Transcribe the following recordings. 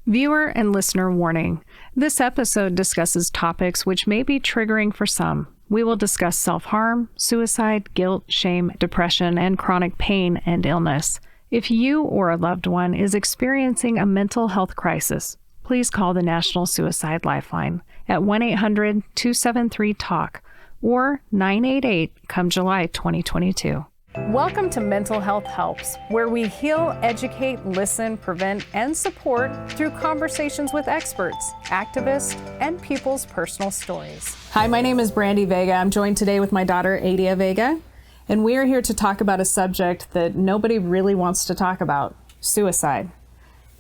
Viewer and listener warning. This episode discusses topics which may be triggering for some. We will discuss self-harm, suicide, guilt, shame, depression, and chronic pain and illness. If you or a loved one is experiencing a mental health crisis, please call the National Suicide Lifeline at 1-800-273-TALK or 988 come July 2022. Welcome to Mental Health Helps, where we heal, educate, listen, prevent, and support through conversations with experts, activists, and people's personal stories. Hi, my name is Brandy Vega. I'm joined today with my daughter, Adia Vega, and we are here to talk about a subject that nobody really wants to talk about, suicide.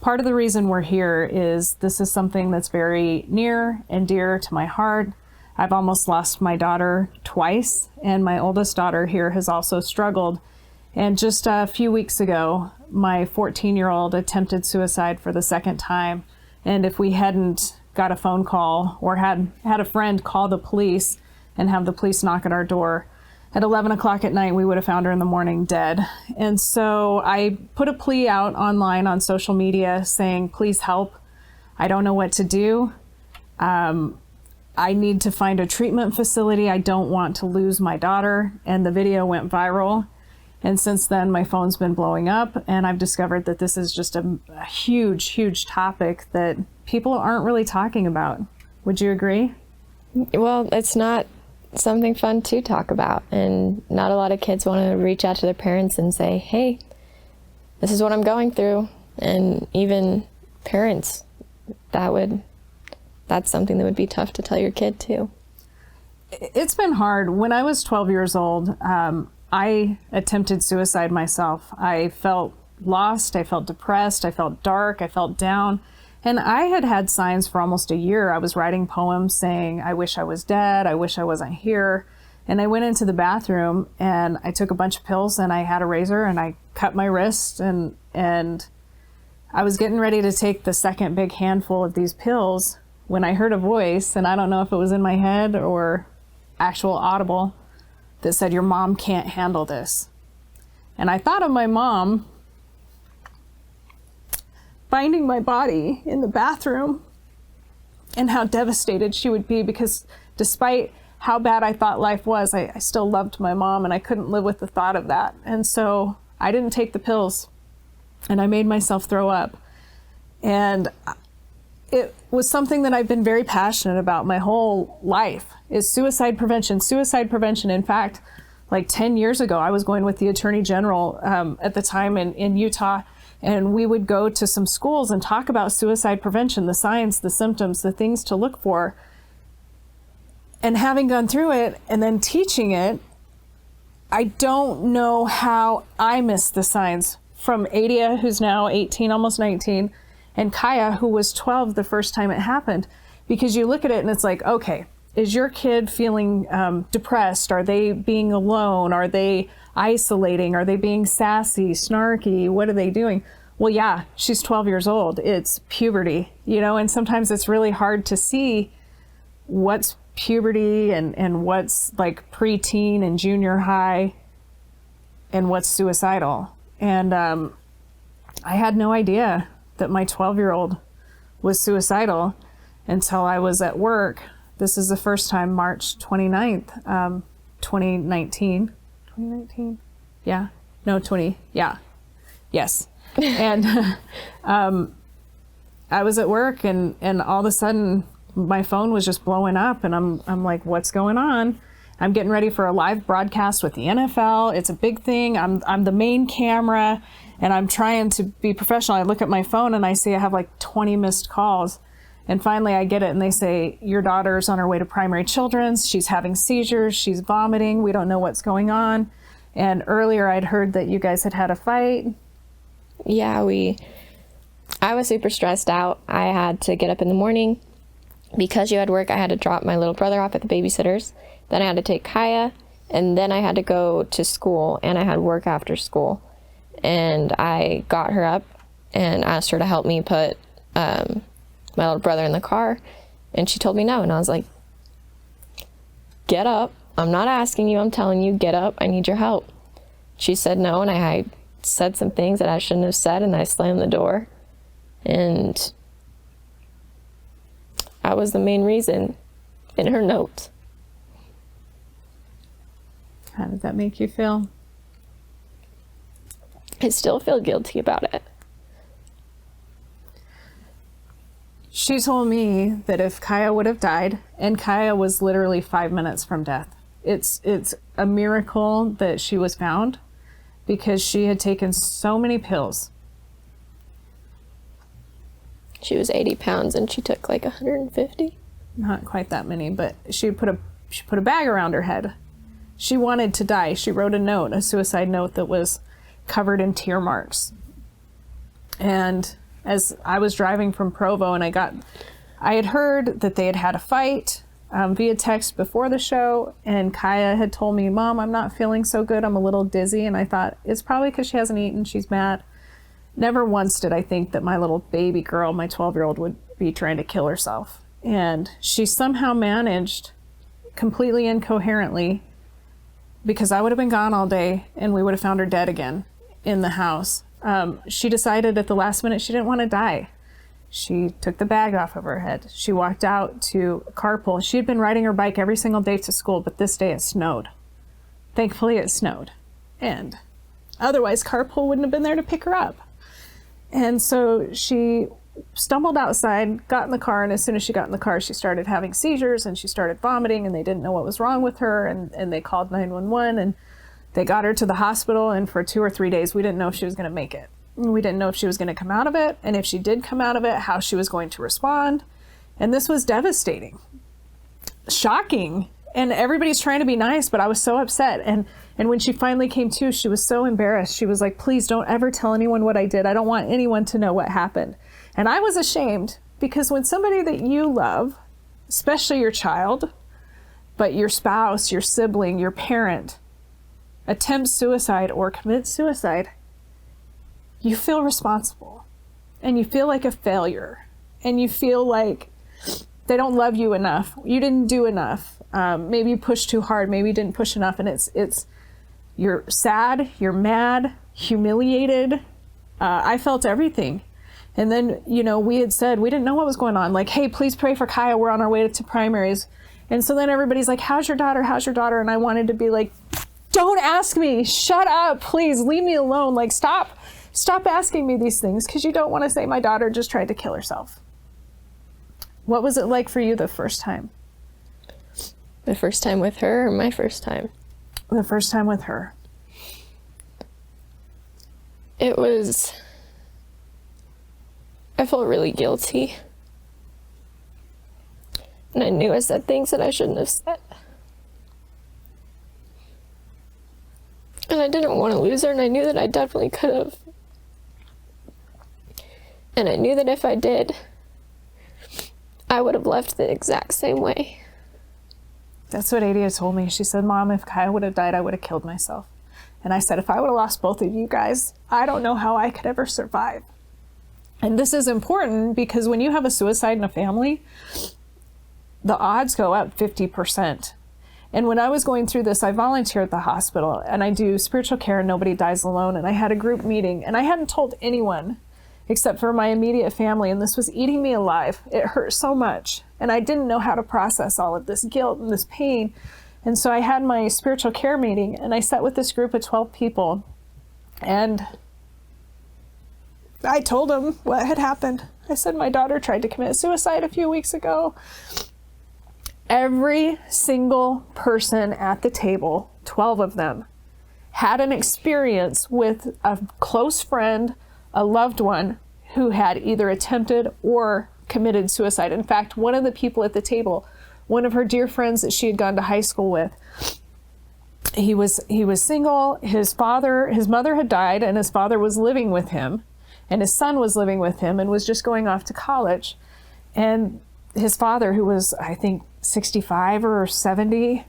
Part of the reason we're here is this is something that's very near and dear to my heart. I've almost lost my daughter twice, and my oldest daughter here has also struggled. And just a few weeks ago, my 14-year-old attempted suicide for the second time. And if we hadn't got a phone call or had a friend call the police and have the police knock at our door at 11 o'clock at night, we would have found her in the morning dead. And so I put a plea out online on social media saying, please help. I don't know what to do. I need to find a treatment facility. I don't want to lose my daughter. And the video went viral. And since then, my phone's been blowing up. And I've discovered that this is just a huge, huge topic that people aren't really talking about. Would you agree? Well, it's not something fun to talk about. And not a lot of kids want to reach out to their parents and say, hey, this is what I'm going through. And even parents, that's something that would be tough to tell your kid too. It's been hard. When I was 12 years old, I attempted suicide myself. I felt lost, I felt depressed, I felt dark, I felt down. And I had had signs for almost a year. I was writing poems saying, I wish I was dead, I wish I wasn't here. And I went into the bathroom and I took a bunch of pills and I had a razor and I cut my wrist and I was getting ready to take the second big handful of these pills when I heard a voice, and I don't know if it was in my head or actual audible, that said, your mom can't handle this. And I thought of my mom finding my body in the bathroom and how devastated she would be, because despite how bad I thought life was, I still loved my mom and I couldn't live with the thought of that. And so I didn't take the pills and I made myself throw up. And it was something that I've been very passionate about my whole life, is suicide prevention. Suicide prevention. In fact, like 10 years ago, I was going with the Attorney General at the time in Utah, and we would go to some schools and talk about suicide prevention, the signs, the symptoms, the things to look for. And having gone through it and then teaching it, I don't know how I missed the signs from Adia, who's now 18, almost 19, and Kaya, who was 12 the first time it happened. Because you look at it and it's like, okay, is your kid feeling depressed? Are they being alone? Are they isolating? Are they being sassy, snarky? What are they doing? Well, yeah, she's 12 years old. It's puberty, and sometimes it's really hard to see what's puberty and what's like preteen and junior high and what's suicidal. And I had no idea that my 12-year-old was suicidal until I was at work. This is the first time, March 29th, 2019. 2019? Yeah. No, 20. Yeah. Yes. And I was at work and all of a sudden my phone was just blowing up and I'm like, what's going on? I'm getting ready for a live broadcast with the NFL. It's a big thing. I'm the main camera and I'm trying to be professional. I look at my phone and I see I have like 20 missed calls. And finally I get it and they say, your daughter's on her way to primary children's. She's having seizures. She's vomiting. We don't know what's going on. And earlier I'd heard that you guys had a fight. Yeah, I was super stressed out. I had to get up in the morning. Because you had work, I had to drop my little brother off at the babysitter's. Then I had to take Kaya, and then I had to go to school, and I had work after school. And I got her up and asked her to help me put my little brother in the car, and she told me no. And I was like, get up. I'm not asking you, I'm telling you, get up. I need your help. She said no, and I said some things that I shouldn't have said, and I slammed the door. And I was the main reason in her note. How did that make you feel? I still feel guilty about it. She told me that if Kaya would have died, and Kaya was literally 5 minutes from death, it's a miracle that she was found because she had taken so many pills. She was 80 pounds and she took like 150. Not quite that many, but she put a bag around her head. She wanted to die. She wrote a suicide note that was covered in tear marks. And as I was driving from Provo and I had heard that they had had a fight via text before the show, and Kaya had told me, Mom, I'm not feeling so good. I'm a little dizzy. And I thought, it's probably because she hasn't eaten. She's mad. Never once did I think that my little baby girl, my 12-year-old, would be trying to kill herself. And she somehow managed, completely incoherently, because I would have been gone all day and we would have found her dead again in the house. She decided at the last minute she didn't want to die. She took the bag off of her head. She walked out to carpool. She had been riding her bike every single day to school, but this day it snowed. Thankfully it snowed. And otherwise carpool wouldn't have been there to pick her up. And so she stumbled outside, got in the car, and as soon as she got in the car, she started having seizures and she started vomiting, and they didn't know what was wrong with her, and they called 911, and they got her to the hospital, and for 2 or 3 days, we didn't know if she was going to make it. We didn't know if she was going to come out of it, and if she did come out of it, how she was going to respond. And this was devastating, shocking, and everybody's trying to be nice, but I was so upset. And when she finally came to, she was so embarrassed. She was like, please don't ever tell anyone what I did. I don't want anyone to know what happened. And I was ashamed, because when somebody that you love, especially your child, but your spouse, your sibling, your parent, attempts suicide or commits suicide, you feel responsible and you feel like a failure and you feel like they don't love you enough. You didn't do enough. Maybe you pushed too hard. Maybe you didn't push enough. And you're sad, you're mad, humiliated. I felt everything. And then, we had said, we didn't know what was going on. Like, hey, please pray for Kaya. We're on our way to primaries. And so then everybody's like, how's your daughter? How's your daughter? And I wanted to be like, don't ask me. Shut up. Please leave me alone. Like, stop asking me these things, because you don't want to say my daughter just tried to kill herself. What was it like for you the first time? The first time with her, or my first time? The first time with her. I felt really guilty. And I knew I said things that I shouldn't have said. And I didn't want to lose her, and I knew that I definitely could have. And I knew that if I did, I would have left the exact same way. That's what Adia told me. She said, Mom, if Kaya would have died, I would have killed myself. And I said, if I would have lost both of you guys, I don't know how I could ever survive. And this is important because when you have a suicide in a family, the odds go up 50%. And when I was going through this, I volunteer at the hospital and I do spiritual care and Nobody Dies Alone. And I had a group meeting and I hadn't told anyone except for my immediate family. And this was eating me alive. It hurt so much. And I didn't know how to process all of this guilt and this pain. And so I had my spiritual care meeting and I sat with this group of 12 people and I told them what had happened. I said, my daughter tried to commit suicide a few weeks ago. Every single person at the table, 12 of them, had an experience with a close friend, a loved one who had either attempted or committed suicide. In fact, one of the people at the table, one of her dear friends that she had gone to high school with, he was single. His mother had died and his father was living with him and his son was living with him and was just going off to college. And his father, who was, I think, 65 or 70,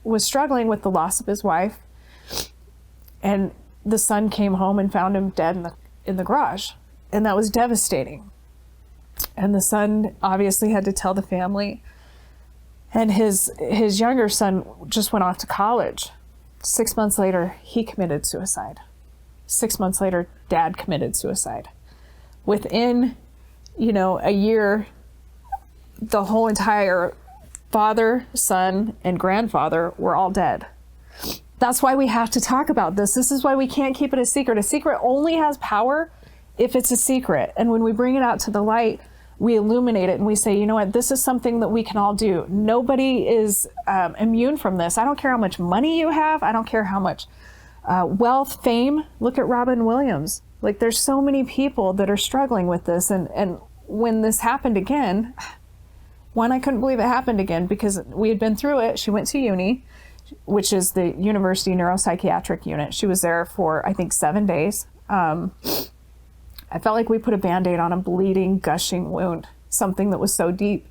was struggling with the loss of his wife. And the son came home and found him dead in the garage. And that was devastating. And the son obviously had to tell the family. And his younger son just went off to college. 6 months later, he committed suicide. 6 months later, Dad committed suicide. Within, a year, the whole entire father, son, and grandfather were all dead. That's why we have to talk about this. This is why we can't keep it a secret. A secret only has power if it's a secret. And when we bring it out to the light, we illuminate it and we say, you know what, this is something that we can all do. Nobody is immune from this. I don't care how much money you have. I don't care how much wealth, fame. Look at Robin Williams. Like, there's so many people that are struggling with this. And when this happened again, one, I couldn't believe it happened again because we had been through it. She went to uni, which is the University Neuropsychiatric Unit. She was there for, I think, 7 days. I felt like we put a Band-Aid on a bleeding, gushing wound, something that was so deep.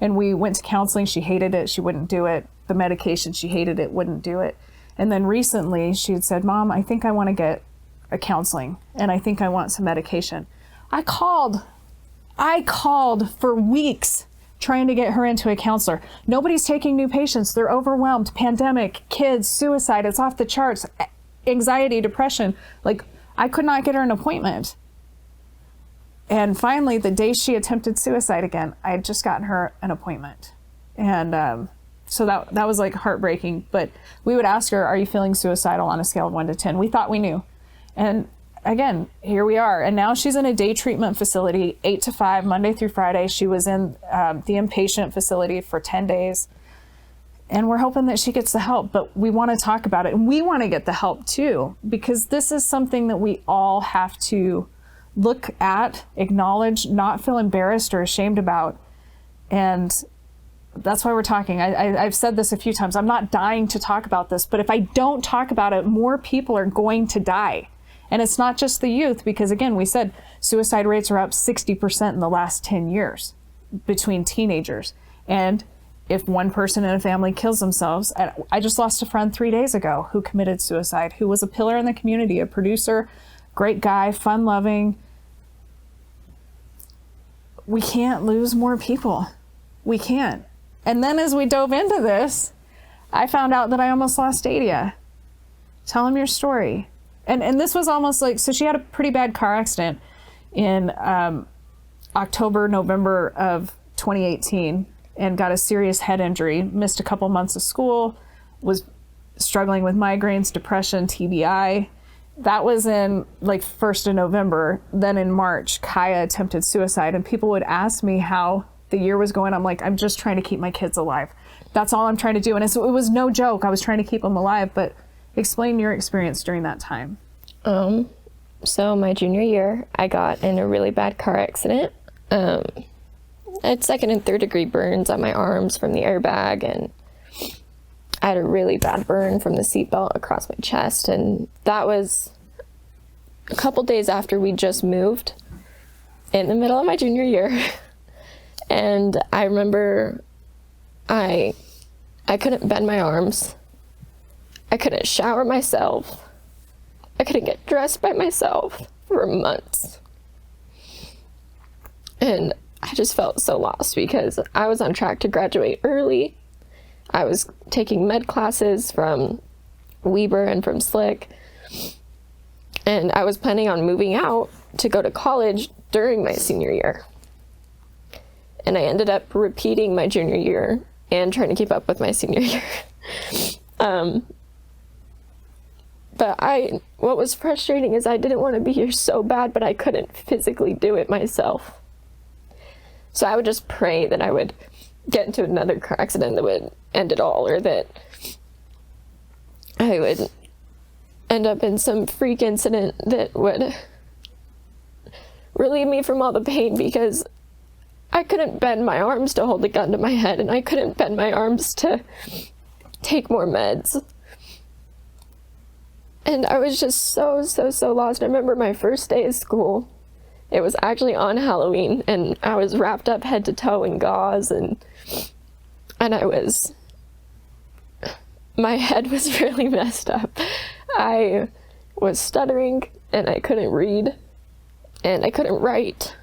And we went to counseling. She hated it. She wouldn't do it. The medication, she hated it, wouldn't do it. And then recently she had said, Mom, I think I want to get a counseling and I think I want some medication. I called for weeks trying to get her into a counselor. Nobody's taking new patients. They're overwhelmed. Pandemic, kids, suicide, it's off the charts. Anxiety, depression. Like, I could not get her an appointment. And finally, the day she attempted suicide again, I had just gotten her an appointment. And so that was like heartbreaking. But we would ask her, are you feeling suicidal on a scale of 1 to 10? We thought we knew. And again, here we are. And now she's in a day treatment facility, 8 to 5, Monday through Friday. She was in the inpatient facility for 10 days. And we're hoping that she gets the help. But we want to talk about it. And we want to get the help too, because this is something that we all have to look at, acknowledge, not feel embarrassed or ashamed about. And that's why we're talking. I've said this a few times. I'm not dying to talk about this, but if I don't talk about it, more people are going to die. And it's not just the youth, because again, we said suicide rates are up 60% in the last 10 years between teenagers. And if one person in a family kills themselves, I just lost a friend 3 days ago who committed suicide, who was a pillar in the community, a producer, great guy, fun-loving. We can't lose more people. We can't. And then as we dove into this, I found out that I almost lost Adia. Tell him your story. And this was almost like, so she had a pretty bad car accident in October, November of 2018 and got a serious head injury, missed a couple months of school, was struggling with migraines, depression, TBI. That was in like 1st of November. Then in March, Kaya attempted suicide, and people would ask me how the year was going. I'm like, I'm just trying to keep my kids alive. That's all I'm trying to do. And it was no joke. I was trying to keep them alive. But explain your experience during that time. So my junior year, I got in a really bad car accident. I had 2nd and 3rd degree burns on my arms from the airbag, and I had a really bad burn from the seatbelt across my chest. And that was a couple days after we just moved in the middle of my junior year. And I remember I couldn't bend my arms. I couldn't shower myself. I couldn't get dressed by myself for months. And I just felt so lost because I was on track to graduate early. I was taking med classes from Weber and from Slick. And I was planning on moving out to go to college during my senior year. And I ended up repeating my junior year and trying to keep up with my senior year. But what was frustrating is I didn't want to be here so bad, but I couldn't physically do it myself. So I would just pray that I would get into another car accident that would end it all, or that I would end up in some freak incident that would relieve me from all the pain, because I couldn't bend my arms to hold a gun to my head, and I couldn't bend my arms to take more meds. And I was just so lost. I remember my first day of school. It was actually on Halloween, and I was wrapped up head to toe in gauze, and my head was really messed up. I was stuttering, and I couldn't read, and I couldn't write.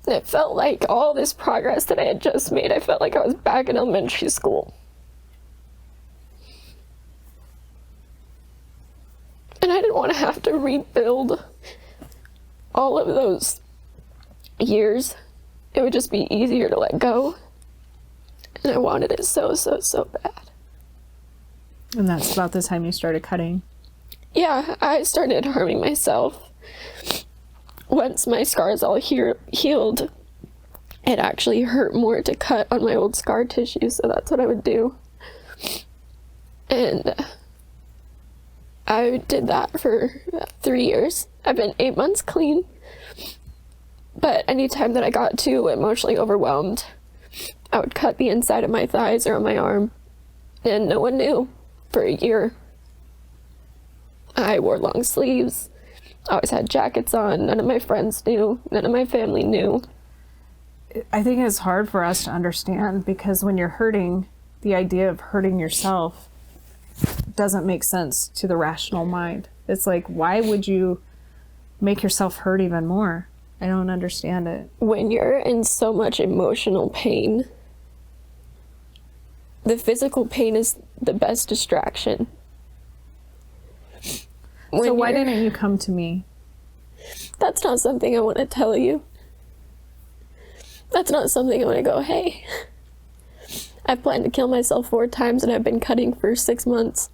And it felt like all this progress that I had just made, I felt like I was back in elementary school. And I didn't want to have to rebuild all of those years it would just be easier to let go. And I wanted it so, so, so bad. And that's about the time you started cutting. Yeah, I started harming myself. Once my scars all healed, it actually hurt more to cut on my old scar tissue, so that's what I would do. And I did that for 3 years. I've been 8 months clean. But anytime that I got too emotionally overwhelmed, I would cut the inside of my thighs or on my arm, and no one knew for a year. I wore long sleeves. I always had jackets on. None of my friends knew. None of my family knew. I think it's hard for us to understand because when you're hurting, the idea of hurting yourself doesn't make sense to the rational mind. It's like, why would you make yourself hurt even more? I don't understand it. When you're in so much emotional pain, the physical pain is the best distraction. So why didn't you come to me? That's not something I want to tell you. That's not something I want to go, hey, I've planned to kill myself 4 times and I've been cutting for 6 months.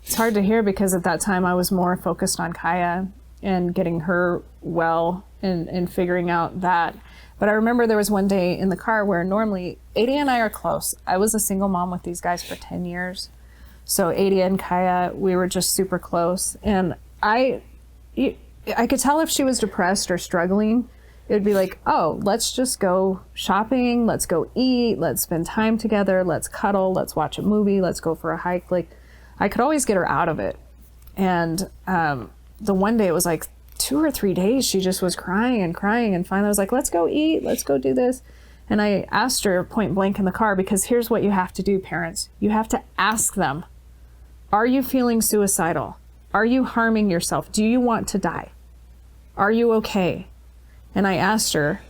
It's hard to hear because at that time I was more focused on Kaya and getting her well and figuring out that. But I remember there was one day in the car where normally Adia and I are close. I was a single mom with these guys for 10 years. So Adia and Kaya, we were just super close. And I could tell if she was depressed or struggling. It would be like, oh, let's just go shopping. Let's go eat. Let's spend time together. Let's cuddle. Let's watch a movie. Let's go for a hike. Like, I could always get her out of it. And the one day it was like 2 or 3 days she just was crying and crying, and finally I was like, let's go eat, let's go do this. And I asked her point blank in the car, because here's what you have to do, parents. You have to ask them, are you feeling suicidal? Are you harming yourself? Do you want to die? Are you okay? And I asked her,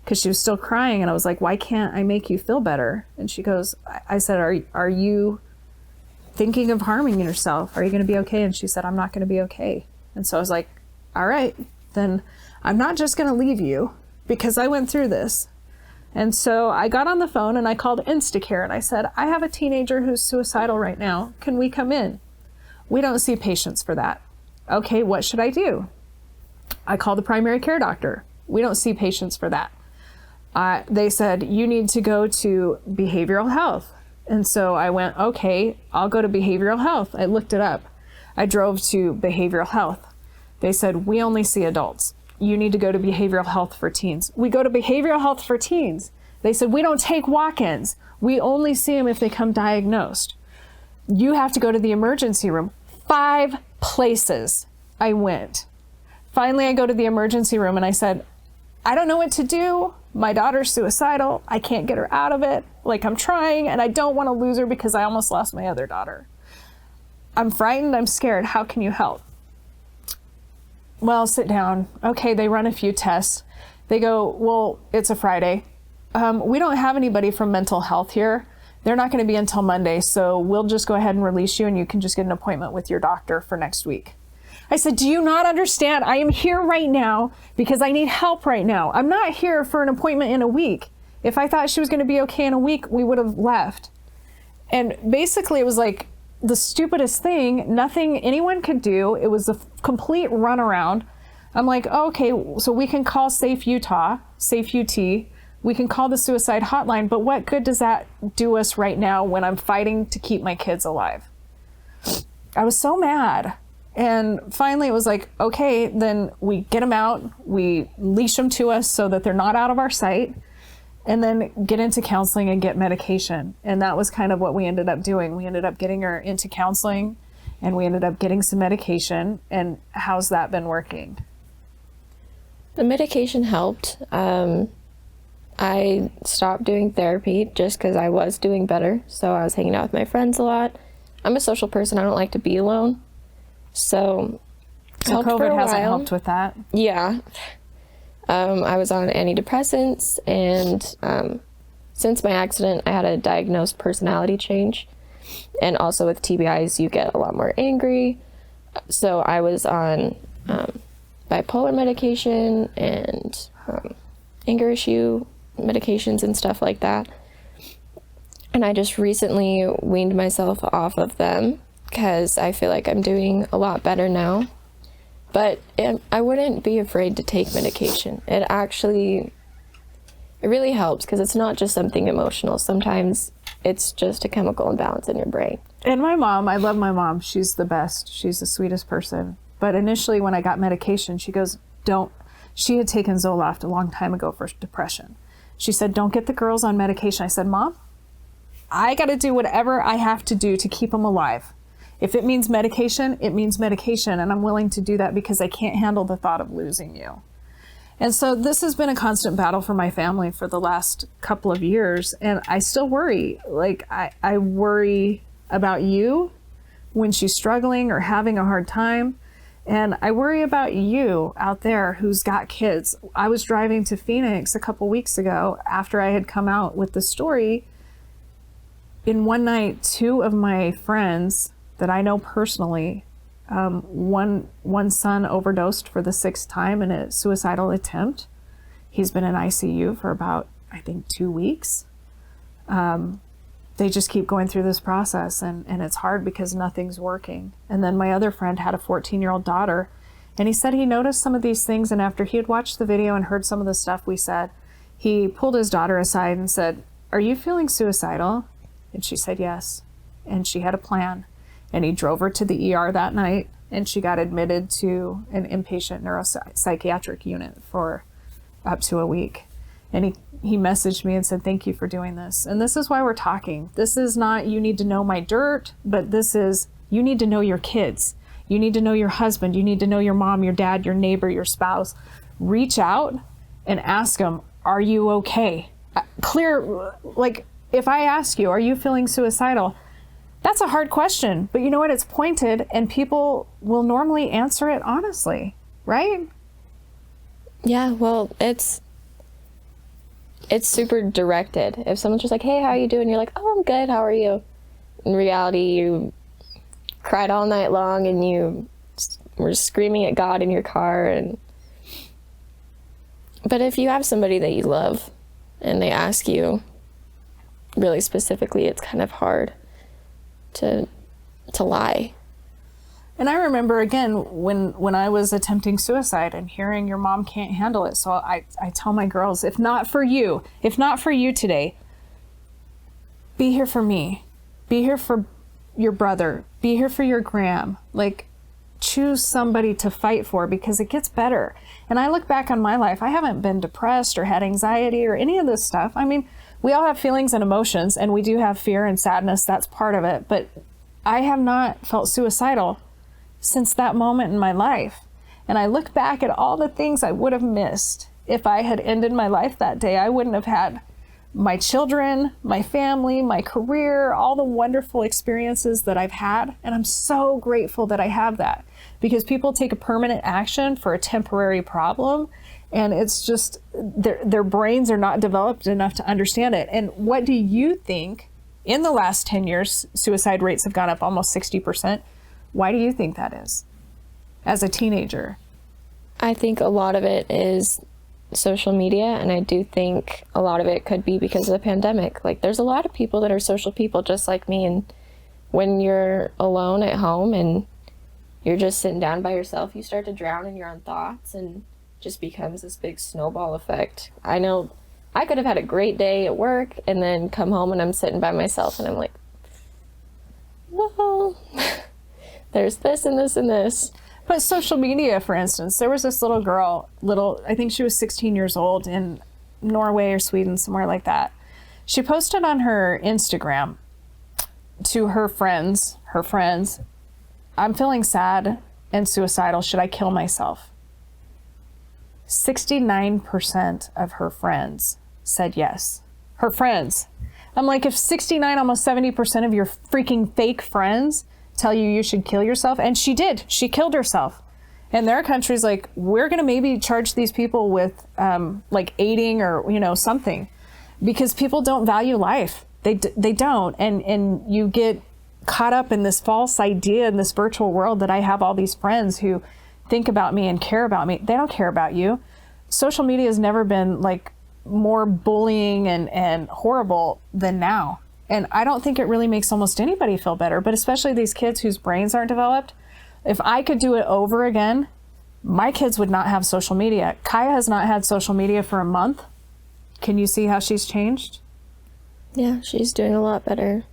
because she was still crying, and I was like, why can't I make you feel better? And she goes, I said, are you thinking of harming yourself? Are you going to be okay? And she said, I'm not going to be okay. And so I was like, all right, then I'm not just going to leave you, because I went through this. And so I got on the phone and I called Instacare and I said, I have a teenager who's suicidal right now. Can we come in? We don't see patients for that. Okay, what should I do? I called the primary care doctor. We don't see patients for that. They said, you need to go to behavioral health. And so I went, okay, I'll go to behavioral health. I looked it up. I drove to behavioral health. They said, we only see adults. You need to go to behavioral health for teens. We go to behavioral health for teens. They said, we don't take walk-ins. We only see them if they come diagnosed. You have to go to the emergency room. 5 places I went. Finally, I go to the emergency room and I said, I don't know what to do. My daughter's suicidal. I can't get her out of it. Like, I'm trying, and I don't want to lose her because I almost lost my other daughter. I'm frightened. I'm scared. How can you help? Well, sit down. Okay, they run a few tests. They go, well, it's a Friday. We don't have anybody from mental health here. They're not going to be until Monday, so we'll just go ahead and release you, and you can just get an appointment with your doctor for next week. I said, do you not understand? I am here right now because I need help right now. I'm not here for an appointment in a week. If I thought she was going to be okay in a week, we would have left. And basically it was like the stupidest thing, nothing anyone could do. It was a complete runaround. I'm like, oh, okay, so we can call Safe Utah, Safe UT. We can call the suicide hotline, but what good does that do us right now when I'm fighting to keep my kids alive? I was so mad. And finally it was like, okay, then we get them out, we leash them to us so that they're not out of our sight, and then get into counseling and get medication. And that was kind of what we ended up doing. We ended up getting her into counseling, and we ended up getting some medication. And how's that been working? The medication helped. I stopped doing therapy just because I was doing better. So I was hanging out with my friends a lot. I'm a social person. I don't like to be alone. So COVID hasn't helped with that. Yeah. I was on antidepressants, and since my accident, I had a diagnosed personality change. And also with TBIs, you get a lot more angry. So I was on bipolar medication and anger issue medications and stuff like that. And I just recently weaned myself off of them because I feel like I'm doing a lot better now. But I wouldn't be afraid to take medication. It really helps because it's not just something emotional. Sometimes it's just a chemical imbalance in your brain. And my mom, I love my mom. She's the best. She's the sweetest person. But initially when I got medication, she goes, she had taken Zoloft a long time ago for depression. She said, don't get the girls on medication. I said, Mom, I got to do whatever I have to do to keep them alive. If it means medication, it means medication. And I'm willing to do that because I can't handle the thought of losing you. And so this has been a constant battle for my family for the last couple of years. And I still worry. Like, I worry about you when she's struggling or having a hard time. And I worry about you out there who's got kids. I was driving to Phoenix a couple weeks ago after I had come out with the story. In one night, 2 of my friends that I know personally, one son overdosed for the 6th time in a suicidal attempt. He's been in ICU for about, I think, 2 weeks. They just keep going through this process, and it's hard because nothing's working. And then my other friend had a 14-year-old daughter, and he said he noticed some of these things, and after he had watched the video and heard some of the stuff we said, he pulled his daughter aside and said, "Are you feeling suicidal?" And she said yes, and she had a plan. And he drove her to the ER that night, and she got admitted to an inpatient neuropsychiatric unit for up to a week. And he messaged me and said, "Thank you for doing this." And this is why we're talking. This is not, you need to know my dirt, but this is, you need to know your kids. You need to know your husband. You need to know your mom, your dad, your neighbor, your spouse. Reach out and ask them, are you okay? Like, if I ask you, are you feeling suicidal? That's a hard question, but you know what? It's pointed, and people will normally answer it honestly, right? Yeah, well, it's super directed. If someone's just like, "Hey, how are you doing?" You're like, "Oh, I'm good. How are you?" In reality, you cried all night long and you were screaming at God in your car. But if you have somebody that you love and they ask you really specifically, it's kind of hard to lie. And I remember, again, when I was attempting suicide and hearing your mom can't handle it. So I tell my girls, if not for you today, be here for me. Be here for your brother. Be here for your gram. Like, choose somebody to fight for, because it gets better. And I look back on my life, I haven't been depressed or had anxiety or any of this stuff. I mean, we all have feelings and emotions, and we do have fear and sadness. That's part of it. But I have not felt suicidal since that moment in my life. And I look back at all the things I would have missed if I had ended my life that day. I wouldn't have had my children, my family, my career, all the wonderful experiences that I've had. And I'm so grateful that I have that, because people take a permanent action for a temporary problem. And it's just, their brains are not developed enough to understand it. And what do you think? In the last 10 years, suicide rates have gone up almost 60%. Why do you think that is, as a teenager? I think a lot of it is social media, and I do think a lot of it could be because of the pandemic. Like, there's a lot of people that are social people just like me, and when you're alone at home and you're just sitting down by yourself, you start to drown in your own thoughts, and just becomes this big snowball effect. I know I could have had a great day at work and then come home and I'm sitting by myself and I'm like, well, there's this and this and this. But social media, for instance, there was this little girl, I think she was 16 years old, in Norway or Sweden, somewhere like that. She posted on her Instagram to her friends, "I'm feeling sad and suicidal. Should I kill myself?" 69% of her friends said yes. Her friends. I'm like, if 69, almost 70% of your freaking fake friends tell you should kill yourself, and she did. She killed herself. And there are countries like, we're going to maybe charge these people with like aiding or, something, because people don't value life. They don't. And you get caught up in this false idea in this virtual world that I have all these friends who think about me and care about me. They don't care about you. Social media has never been like more bullying and horrible than now. And I don't think it really makes almost anybody feel better, but especially these kids whose brains aren't developed. If I could do it over again, my kids would not have social media. Kaya has not had social media for a month. Can you see how she's changed? Yeah, she's doing a lot better.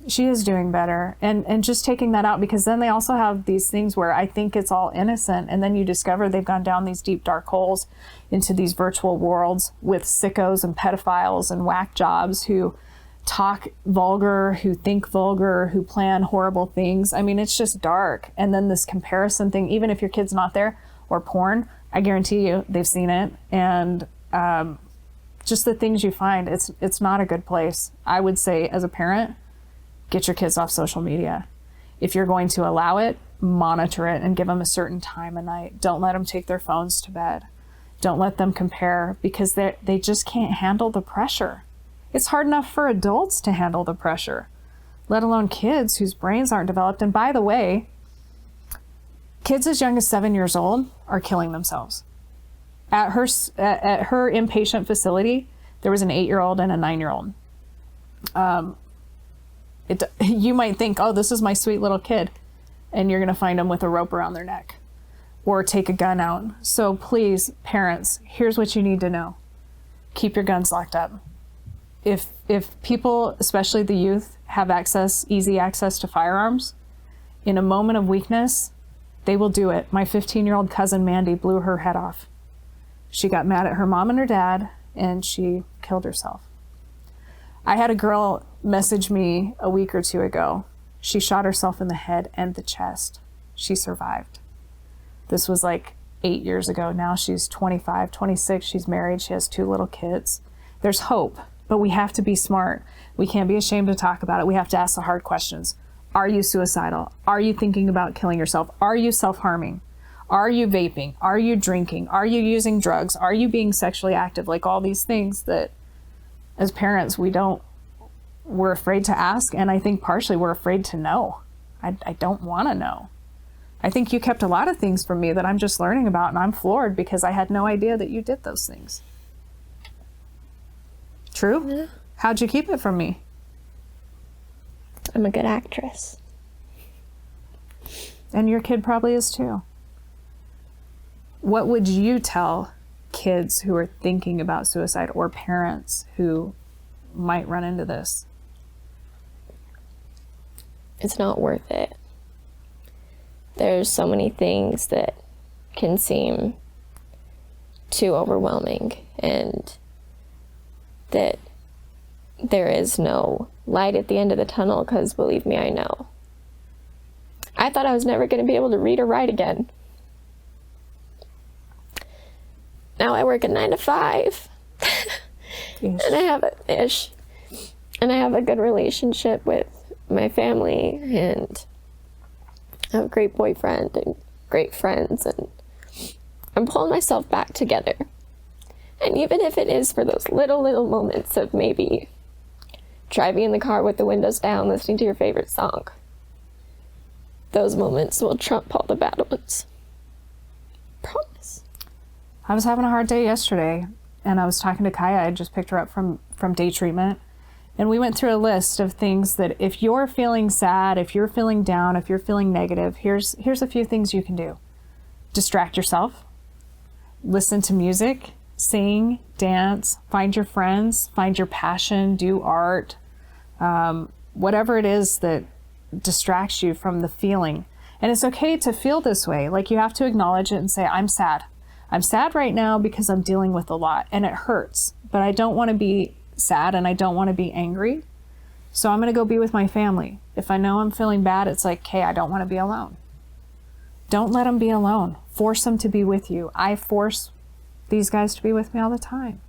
She is doing better. And just taking that out, because then they also have these things where I think it's all innocent, and then you discover they've gone down these deep dark holes into these virtual worlds with sickos and pedophiles and whack jobs who talk vulgar, who think vulgar, who plan horrible things. I mean, it's just dark. And then this comparison thing, even if your kid's not there, or porn, I guarantee you they've seen it. And just the things you find, it's not a good place. I would say, as a parent, get your kids off social media. If you're going to allow it, monitor it and give them a certain time a night. Don't let them take their phones to bed. Don't let them compare, because they just can't handle the pressure. It's hard enough for adults to handle the pressure, let alone kids whose brains aren't developed. And by the way, kids as young as 7 years old are killing themselves. At her inpatient facility, there was an 8-year-old and a 9-year-old. You might think, oh, this is my sweet little kid, and you're going to find them with a rope around their neck or take a gun out. So please, parents, here's what you need to know. Keep your guns locked up. If people, especially the youth, have easy access to firearms, in a moment of weakness, they will do it. My 15-year-old cousin Mandy blew her head off. She got mad at her mom and her dad, and she killed herself. I had a girl message me a week or two ago. She shot herself in the head and the chest. She survived. This was like 8 years ago. Now she's 25, 26. She's married. She has 2 little kids. There's hope, but we have to be smart. We can't be ashamed to talk about it. We have to ask the hard questions. Are you suicidal? Are you thinking about killing yourself? Are you self-harming? Are you vaping? Are you drinking? Are you using drugs? Are you being sexually active? Like all these things that as parents, we're afraid to ask. And I think partially we're afraid to know. I don't want to know. I think you kept a lot of things from me that I'm just learning about, and I'm floored because I had no idea that you did those things. True? Yeah. How'd you keep it from me? I'm a good actress. And your kid probably is too. What would you tell kids who are thinking about suicide, or parents who might run into this? It's not worth it. There's so many things that can seem too overwhelming, and that there is no light at the end of the tunnel, because believe me, I know. I thought I was never going to be able to read or write again. Now I work a 9 to 5. And I have and I have a good relationship with my family, and I have a great boyfriend and great friends, and I'm pulling myself back together. And even if it is for those little moments of maybe driving in the car with the windows down, listening to your favorite song, those moments will trump all the bad ones. Promise. I was having a hard day yesterday, and I was talking to Kaya. I just picked her up from day treatment, and we went through a list of things that if you're feeling sad, if you're feeling down, if you're feeling negative, here's a few things you can do. Distract yourself, listen to music, sing, dance, find your friends, find your passion, do art, whatever it is that distracts you from the feeling. And it's okay to feel this way. Like, you have to acknowledge it and say, I'm sad. I'm sad right now because I'm dealing with a lot and it hurts, but I don't want to be sad and I don't want to be angry. So I'm going to go be with my family. If I know I'm feeling bad, it's like, hey, I don't want to be alone. Don't let them be alone. Force them to be with you. I force these guys to be with me all the time.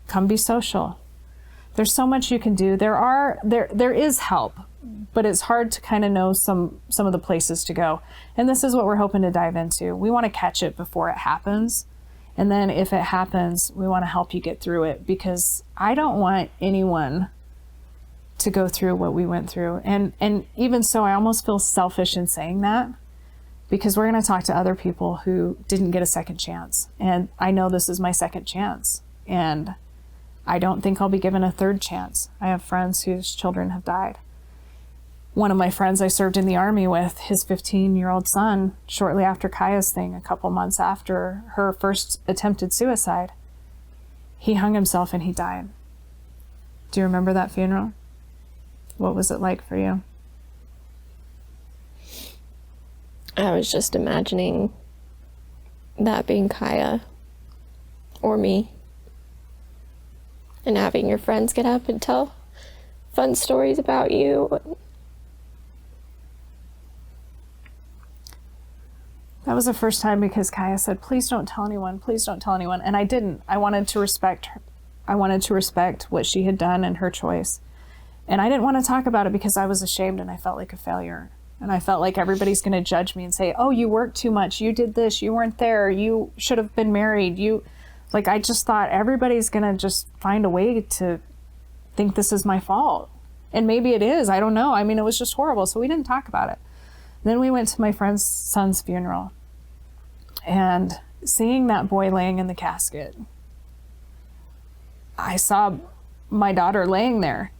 Come be social. There's so much you can do. There is help, but it's hard to kind of know some of the places to go. And this is what we're hoping to dive into. We want to catch it before it happens. And then if it happens, we want to help you get through it, because I don't want anyone to go through what we went through. And even so, I almost feel selfish in saying that, because we're going to talk to other people who didn't get a second chance. And I know this is my second chance. And I don't think I'll be given a third chance. I have friends whose children have died. One of my friends I served in the Army with, his 15-year-old son, shortly after Kaya's thing, a couple months after her first attempted suicide, he hung himself and he died. Do you remember that funeral? What was it like for you? I was just imagining that being Kaya or me, and having your friends get up and tell fun stories about you. That was the first time, because Kaya said, please don't tell anyone, please don't tell anyone. And I didn't. I wanted to respect her. I wanted to respect what she had done and her choice. And I didn't want to talk about it because I was ashamed and I felt like a failure. And I felt like everybody's going to judge me and say, oh, you worked too much. You did this. You weren't there. You should have been married. I just thought everybody's going to just find a way to think this is my fault. And maybe it is. I don't know. I mean, it was just horrible. So we didn't talk about it. Then we went to my friend's son's funeral. And seeing that boy laying in the casket, I saw my daughter laying there.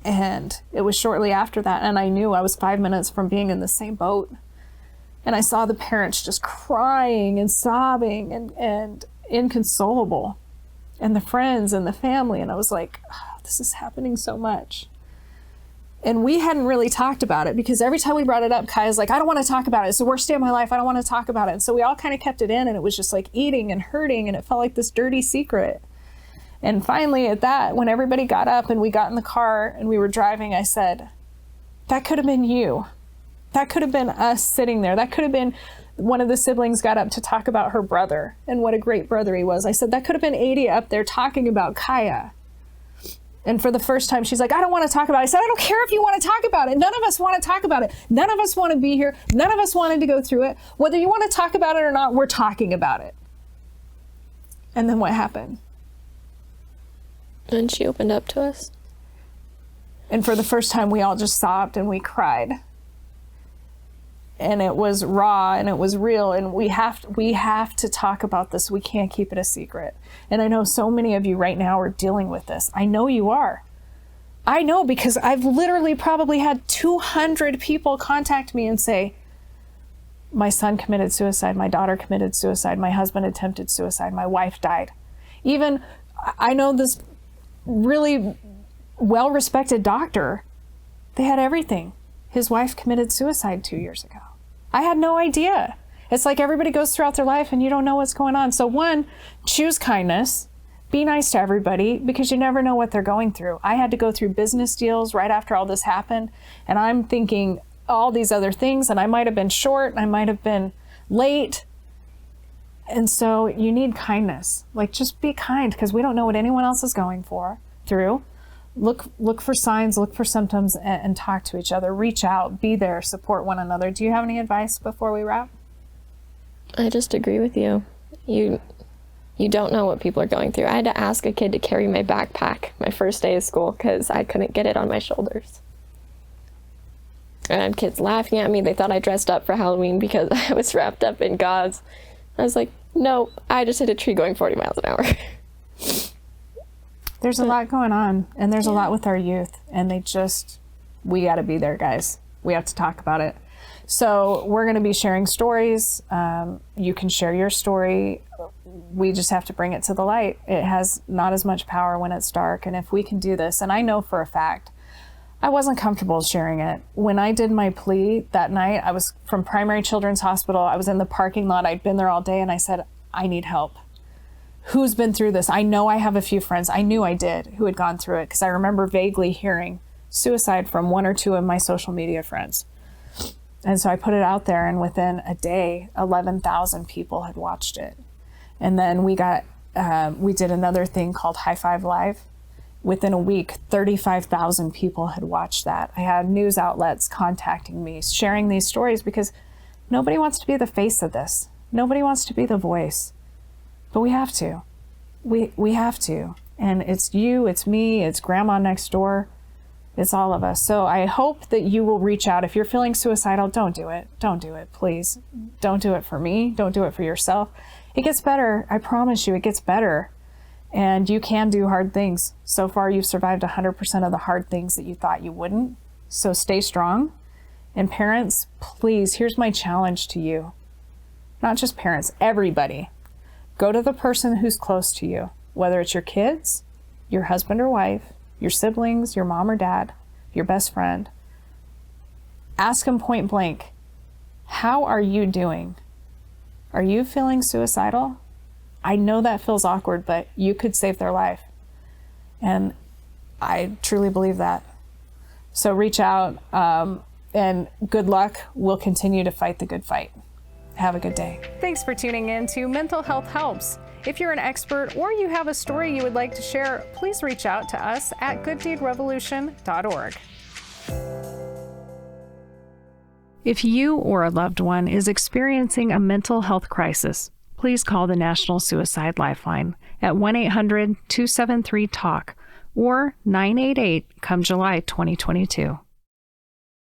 And it was shortly after that, and I knew I was 5 minutes from being in the same boat. And I saw the parents just crying and sobbing and inconsolable, and the friends and the family. And I was like, oh, this is happening so much. And we hadn't really talked about it, because every time we brought it up, Kaya's like, I don't want to talk about it. It's the worst day of my life. I don't want to talk about it. And so we all kind of kept it in, and it was just like eating and hurting, and it felt like this dirty secret. And finally at that, when everybody got up and we got in the car and we were driving, I said, that could have been you. That could have been us sitting there. That could have been one of the siblings got up to talk about her brother and what a great brother he was. I said, that could have been Adia up there talking about Kaya. And for the first time, she's like, I don't want to talk about it. I said, I don't care if you want to talk about it. None of us want to talk about it. None of us want to be here. None of us wanted to go through it. Whether you want to talk about it or not, we're talking about it. And then what happened? And she opened up to us. And for the first time, we all just sobbed and we cried. And it was raw and it was real. And we have to talk about this. We can't keep it a secret. And I know so many of you right now are dealing with this. I know you are. I know, because I've literally probably had 200 people contact me and say, my son committed suicide, my daughter committed suicide, my husband attempted suicide, my wife died. Even, I know this really well-respected doctor, they had everything. His wife committed suicide 2 years ago. I had no idea. It's like everybody goes throughout their life and you don't know what's going on. So one, choose kindness, be nice to everybody, because you never know what they're going through. I had to go through business deals right after all this happened, and I'm thinking all these other things, and I might have been short, I might have been late. And so you need kindness. Like, just be kind, because we don't know what anyone else is going through. Look for signs, look for symptoms, and talk to each other. Reach out, be there, support one another. Do you have any advice before we wrap? I just agree with you. You don't know what people are going through. I had to ask a kid to carry my backpack my first day of school because I couldn't get it on my shoulders. And I had kids laughing at me. They thought I dressed up for Halloween because I was wrapped up in gauze. I was like, no, I just hit a tree going 40 miles an hour. There's a lot going on, and there's a lot with our youth, and we got to be there, guys. We have to talk about it. So we're going to be sharing stories. You can share your story. We just have to bring it to the light. It has not as much power when it's dark. And if we can do this, and I know for a fact, I wasn't comfortable sharing it. When I did my plea that night, I was from Primary Children's Hospital. I was in the parking lot. I'd been there all day, and I said, I need help. Who's been through this? I know I have a few friends. I knew I did who had gone through it, because I remember vaguely hearing suicide from one or two of my social media friends. And so I put it out there, and within a day, 11,000 people had watched it. And then we did another thing called High Five Live. Within a week, 35,000 people had watched that. I had news outlets contacting me, sharing these stories, because nobody wants to be the face of this. Nobody wants to be the voice. But we have to. We have to. And it's you, it's me, it's grandma next door. It's all of us. So I hope that you will reach out. If you're feeling suicidal, don't do it. Don't do it, please. Don't do it for me. Don't do it for yourself. It gets better. I promise you, it gets better. And you can do hard things. So far, you've survived 100% of the hard things that you thought you wouldn't. So stay strong. And parents, please, here's my challenge to you. Not just parents, everybody. Go to the person who's close to you, whether it's your kids, your husband or wife, your siblings, your mom or dad, your best friend. Ask them point blank, how are you doing? Are you feeling suicidal? I know that feels awkward, but you could save their life. And I truly believe that. So reach out, and good luck. We'll continue to fight the good fight. Have a good day. Thanks for tuning in to Mental Health Helps. If you're an expert or you have a story you would like to share, please reach out to us at gooddeedrevolution.org. If you or a loved one is experiencing a mental health crisis, please call the National Suicide Lifeline at 1-800-273-TALK or 988 come July 2022.